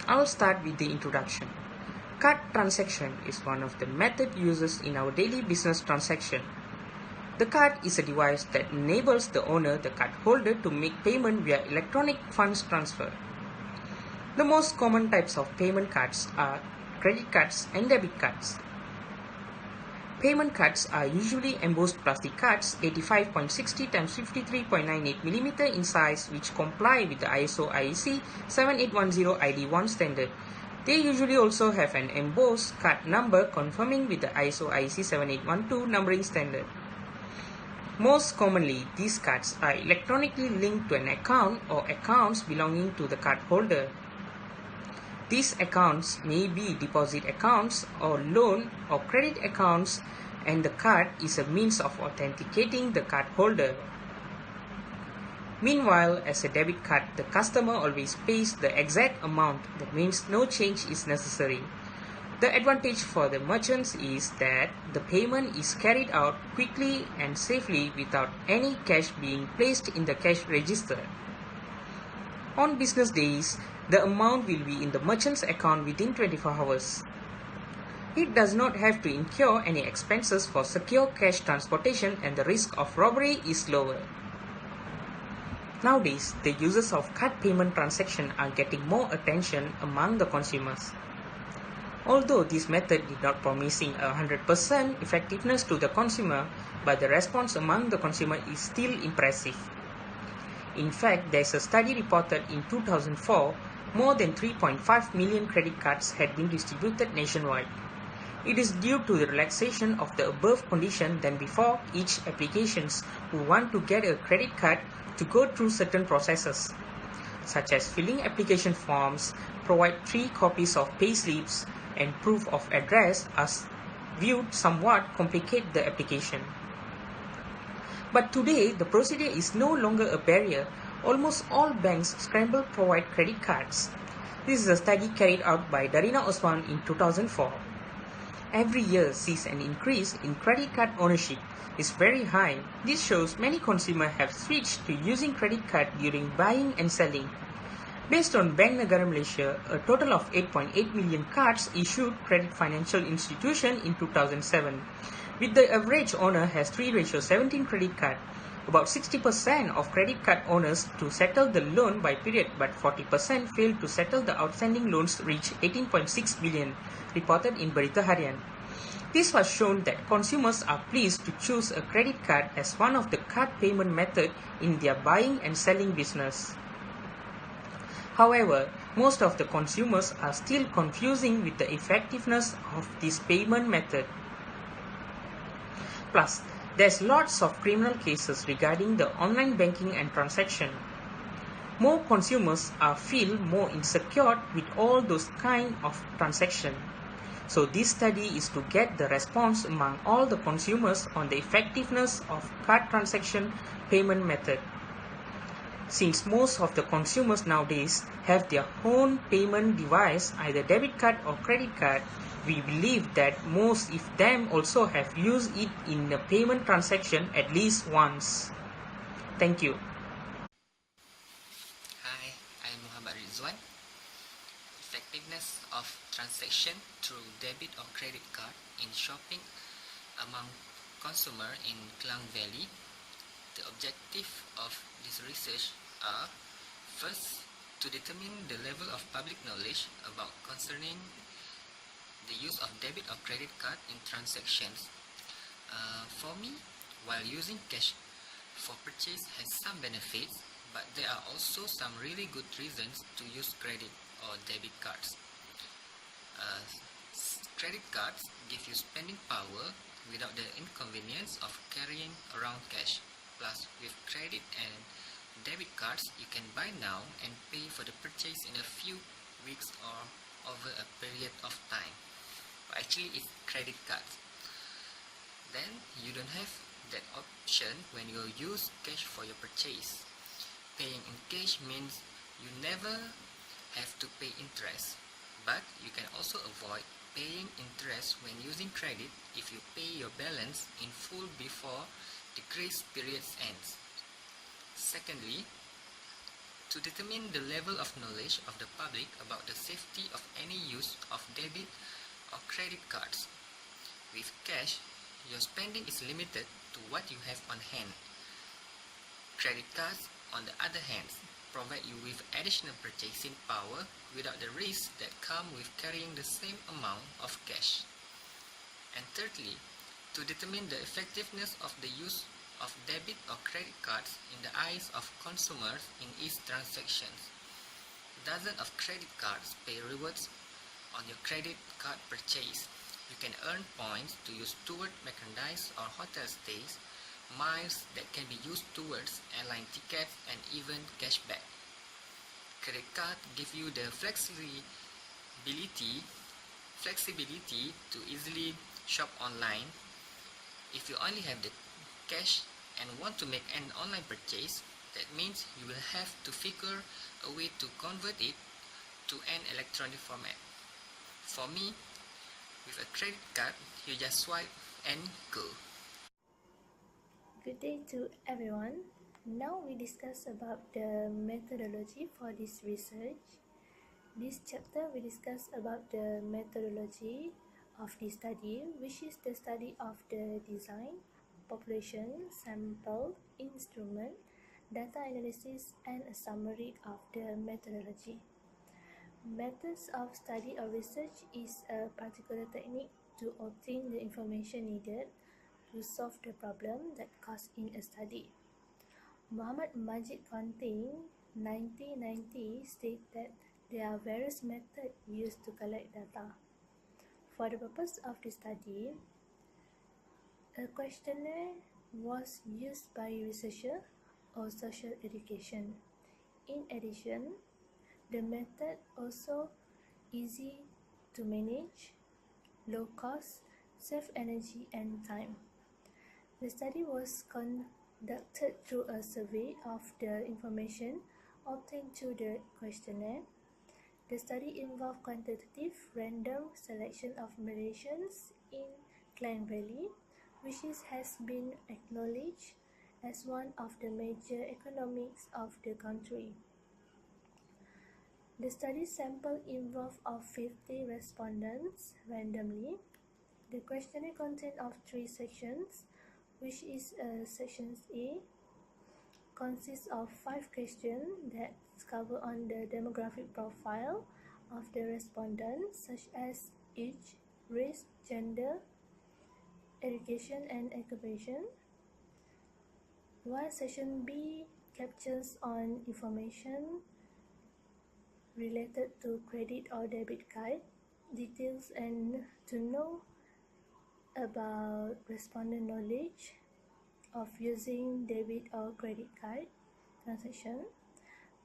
I'll start with the introduction. Card transaction is one of the method used in our daily business transaction. The card is a device that enables the owner, the card holder, to make payment via electronic funds transfer. The most common types of payment cards are credit cards and debit cards. Payment cards are usually embossed plastic cards 85.60 x 53.98 mm in size, which comply with the ISO IEC 7810 ID1 standard. They usually also have an embossed card number confirming with the ISO IEC 7812 numbering standard. Most commonly, these cards are electronically linked to an account or accounts belonging to the card holder. These accounts may be deposit accounts or loan or credit accounts, and the card is a means of authenticating the card holder. Meanwhile, as a debit card, the customer always pays the exact amount. That means no change is necessary. The advantage for the merchants is that the payment is carried out quickly and safely without any cash being placed in the cash register. On business days, the amount will be in the merchant's account within 24 hours. It does not have to incur any expenses for secure cash transportation, and the risk of robbery is lower. Nowadays, the uses of card payment transaction are getting more attention among the consumers. Although this method did not promising 100% effectiveness to the consumer, but the response among the consumer is still impressive. In fact, there is a study reported in 2004, more than 3.5 million credit cards had been distributed nationwide. It is due to the relaxation of the above condition than before each applications who want to get a credit card to go through certain processes, such as filling application forms, provide 3 copies of payslips, and proof of address as viewed somewhat complicate the application. But today, the procedure is no longer a barrier. Almost all banks scramble provide credit cards. This is a study carried out by Darina Osman in 2004. Every year sees an increase in credit card ownership is very high. This shows many consumers have switched to using credit card during buying and selling. Based on Bank Negara Malaysia, a total of 8.8 million cards issued credit financial institution in 2007. With the average owner has 3:17 credit card. About 60% of credit card owners to settle the loan by period, but 40% failed to settle the outstanding loans reach 18.6 billion, reported in Berita Harian. This was shown that consumers are pleased to choose a credit card as one of the card payment method in their buying and selling business. However, most of the consumers are still confusing with the effectiveness of this payment method. Plus, there's lots of criminal cases regarding the online banking and transaction. More consumers feel more insecure with all those kind of transaction. So this study is to get the response among all the consumers on the effectiveness of card transaction payment method. Since most of the consumers nowadays have their own payment device, either debit card or credit card, we believe that most of them also have used it in the payment transaction at least once. Thank you. Hi, I'm Muhammad Rizwan. Effectiveness of transaction through debit or credit card in shopping among consumer in Klang Valley. The objective of this research are: first, to determine the level of public knowledge about concerning the use of debit or credit card in transactions. For me, while using cash for purchase has some benefits, but there are also some really good reasons to use credit or debit cards. Credit cards give you spending power without the inconvenience of carrying around cash. Plus, with credit and debit cards, you can buy now and pay for the purchase in a few weeks or over a period of time. But actually, it's credit cards. Then you don't have that option when you use cash for your purchase. Paying in cash means you never have to pay interest, but you can also avoid paying interest when using credit if you pay your balance in full before the grace period ends. Secondly, To determine the level of knowledge of the public about the safety of any use of debit or credit cards. With cash, your spending is limited to what you have on hand. Credit cards, on the other hand, provide you with additional purchasing power without the risks that come with carrying the same amount of cash. And thirdly, to determine the effectiveness of the use of debit or credit cards in the eyes of consumers in each transactions. Dozens of credit cards pay rewards on your credit card purchase. You can earn points to use toward merchandise or hotel stays, miles that can be used towards airline tickets, and even cashback. Credit card give you the flexibility to easily shop online. If you only have the cash and want to make an online purchase, that means you will have to figure a way to convert it to an electronic format. For me, with a credit card, you just swipe and go. Good day to everyone. Now we discuss about the methodology for this research. This chapter we discuss about the methodology of the study, which is the study of the design, population, sample, instrument, data analysis, and a summary of the methodology. Methods of study or research is a particular technique to obtain the information needed to solve the problem that caused in a study. Muhammad Majid Conting, 1990, stated that there are various methods used to collect data. For the purpose of the study, a questionnaire was used by researchers or social education. In addition, the method also easy to manage, low cost, save energy and time. The study was conducted through a survey of the information obtained through the questionnaire. The study involved quantitative random selection of Malaysians in Klang Valley, which has been acknowledged as one of the major economies of the country. The study sample involved of 50 respondents randomly. The questionnaire contained of 3 sections, which is Section A, consists of 5 questions that cover on the demographic profile of the respondents, such as age, race, gender, education and occupation, while Section B captures on information related to credit or debit card details and to know about respondent knowledge of using debit or credit card transaction.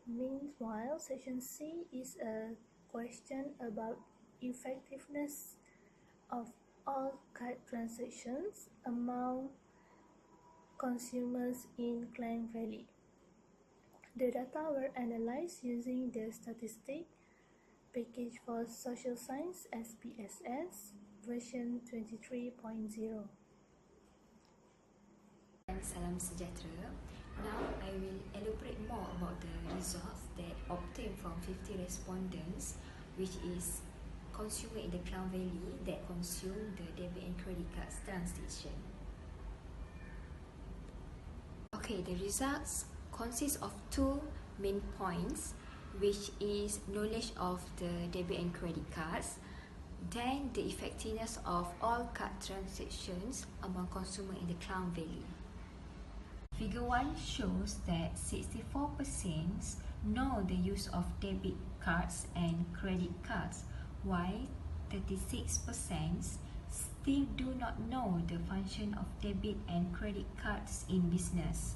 Meanwhile, Section C is a question about effectiveness of all card transactions among consumers in Klang Valley. The data were analyzed using the statistic package for Social Science SPSS version 23.0. Salam sejahtera. Now I will elaborate more about the results that obtained from 50 respondents, which is consumer in the Klang Valley that consume the debit and credit cards transaction. Okay, the results consist of 2 main points, which is knowledge of the debit and credit cards, then the effectiveness of all card transactions among consumers in the Klang Valley. Figure 1 shows that 64% know the use of debit cards and credit cards, while 36% still do not know the function of debit and credit cards in business.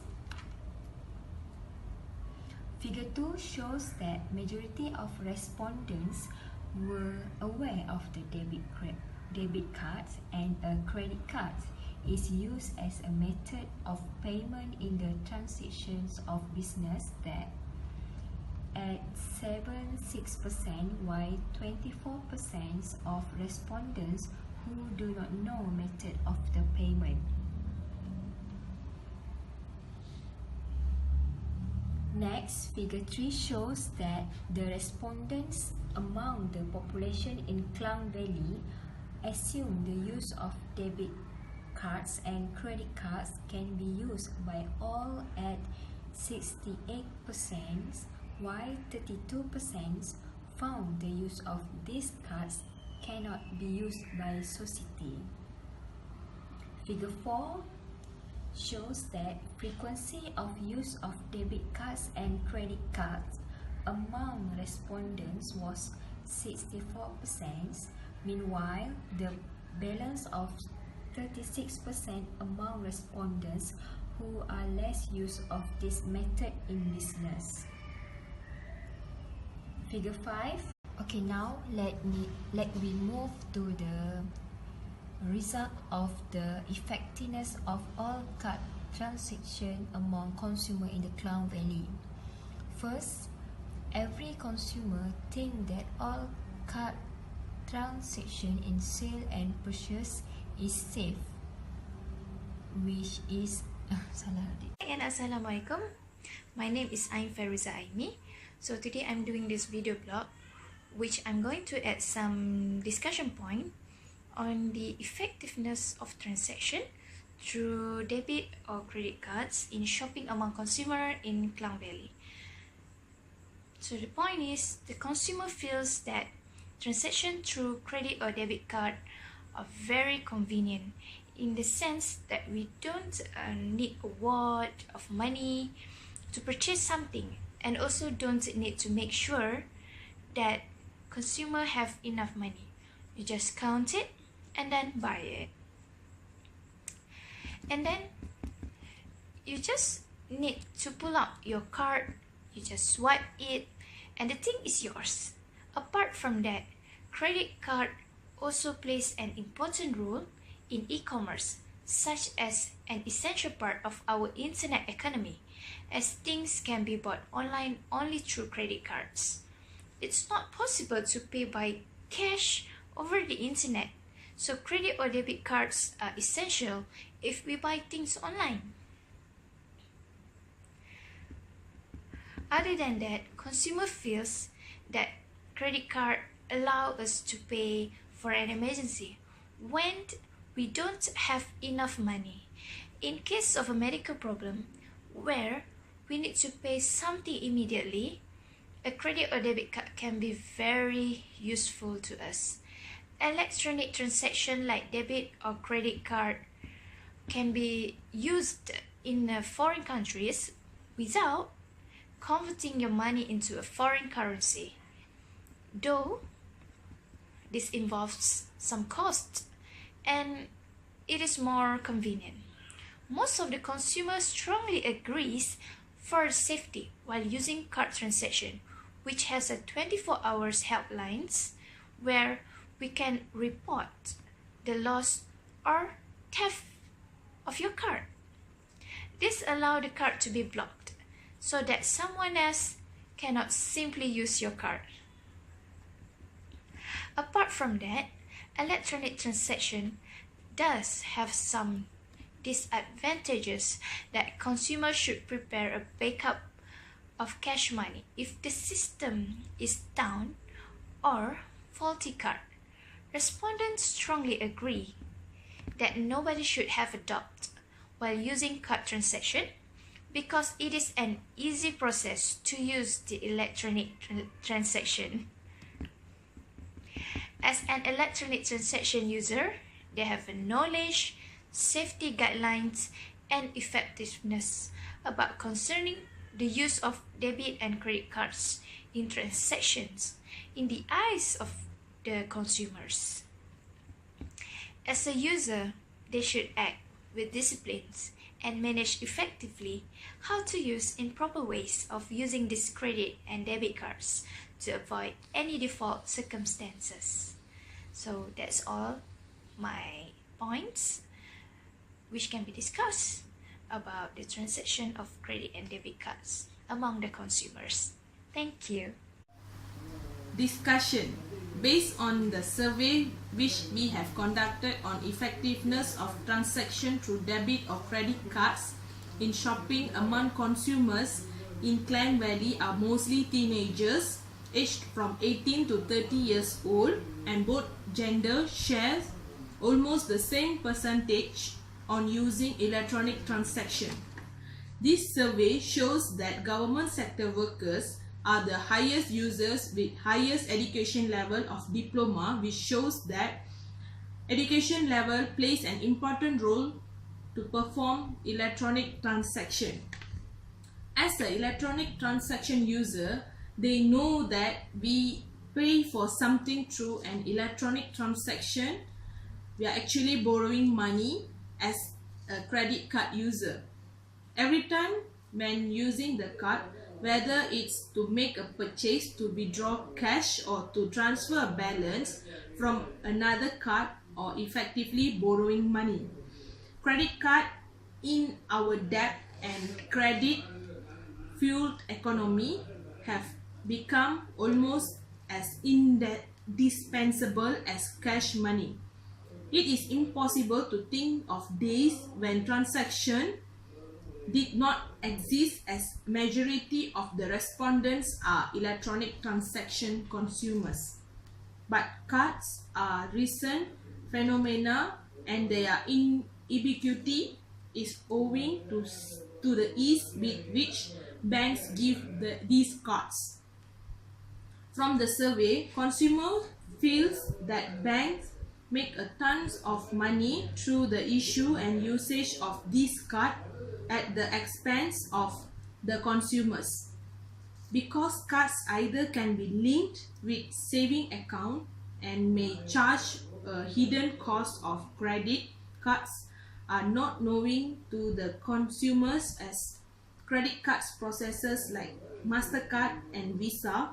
Figure 2 shows that majority of respondents were aware of the debit cards and a credit card is used as a method of payment in the transactions of business that at 76%, while 24% of respondents who do not know method of the payment. Next, figure 3 shows that the respondents among the population in Klang Valley assume the use of debit cards and credit cards can be used by all at 68%, while 32% found the use of these cards cannot be used by society. Figure 4 shows that frequency of use of debit cards and credit cards among respondents was 64%. Meanwhile, the balance of 36% among respondents who are less use of this method in business. Figure 5. Okay, now let we move to the result of the effectiveness of all card transactions among consumers in the Klang Valley. First, every consumer think that all card transaction in sale and purchase is safe, which is And Assalamualaikum. My name is Ain Fariza Aimi. So today I'm doing this video blog, which I'm going to add some discussion point on the effectiveness of transaction through debit or credit cards in shopping among consumer in Klang Valley. So the point is, the consumer feels that transaction through credit or debit card are very convenient in the sense that we don't need a wad of money to purchase something, and also don't need to make sure that consumer have enough money. You just count it and then buy it. And then you just need to pull out your card, you just swipe it, and the thing is yours. Apart from that, credit card also plays an important role in e-commerce, such as an essential part of our internet economy, as things can be bought online only through credit cards. It's not possible to pay by cash over the internet, so credit or debit cards are essential if we buy things online. Other than that, consumer feels that credit card allow us to pay for an emergency when we don't have enough money. In case of a medical problem where we need to pay something immediately, a credit or debit card can be very useful to us. Electronic transaction like debit or credit card can be used in foreign countries without converting your money into a foreign currency. Though this involves some cost and it is more convenient. Most of the consumers strongly agrees for safety while using card transaction, which has a 24 hours helplines where we can report the loss or theft of your card. This allows the card to be blocked so that someone else cannot simply use your card. Apart from that, electronic transaction does have some disadvantages that consumers should prepare a backup of cash money if the system is down or faulty card. Respondents strongly agree that nobody should have a doubt while using card transaction because it is an easy process to use the electronic transaction. As an electronic transaction user, they have a knowledge, safety guidelines, and effectiveness about concerning the use of debit and credit cards in transactions in the eyes of the consumers. As a user, they should act with disciplines and manage effectively how to use improper ways of using these credit and debit cards to avoid any default circumstances. So that's all my points which can be discussed about the transaction of credit and debit cards among the consumers. Thank you. Discussion. Based on the survey which we have conducted on effectiveness of transaction through debit or credit cards in shopping among consumers in Klang Valley are mostly teenagers aged from 18 to 30 years old, and both gender shares almost the same percentage on using electronic transaction. This survey shows that government sector workers are the highest users with highest education level of diploma, which shows that education level plays an important role to perform electronic transaction. As an electronic transaction user, they know that we pay for something through an electronic transaction. We are actually borrowing money as a credit card user. Every time when using the card, whether it's to make a purchase, to withdraw cash, or to transfer a balance from another card, or effectively borrowing money. Credit card in our debt and credit fueled economy have become almost as indispensable as cash money. It is impossible to think of days when transaction did not exist, as majority of the respondents are electronic transaction consumers. But cards are recent phenomena, and their ubiquity is owing to the ease with which banks give these cards. From the survey, consumers feels that banks make a tons of money through the issue and usage of this card at the expense of the consumers. Because cards either can be linked with saving account and may charge a hidden cost of credit, cards are not knowing to the consumers, as credit cards processors like MasterCard and Visa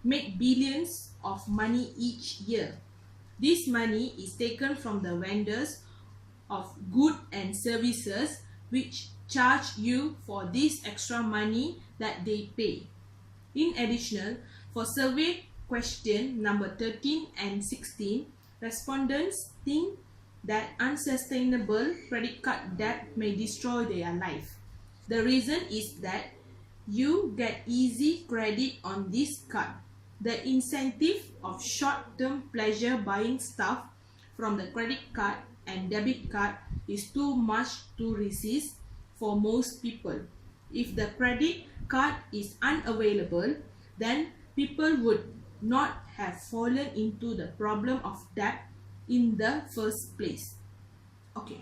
make billions of money each year. This money is taken from the vendors of goods and services, which charge you for this extra money that they pay. In addition, for survey question number 13 and 16, respondents think that unsustainable credit card debt may destroy their life. The reason is that you get easy credit on this card. The incentive of short-term pleasure buying stuff from the credit card and debit card is too much to resist for most people. If the credit card is unavailable, then people would not have fallen into the problem of debt in the first place. Okay,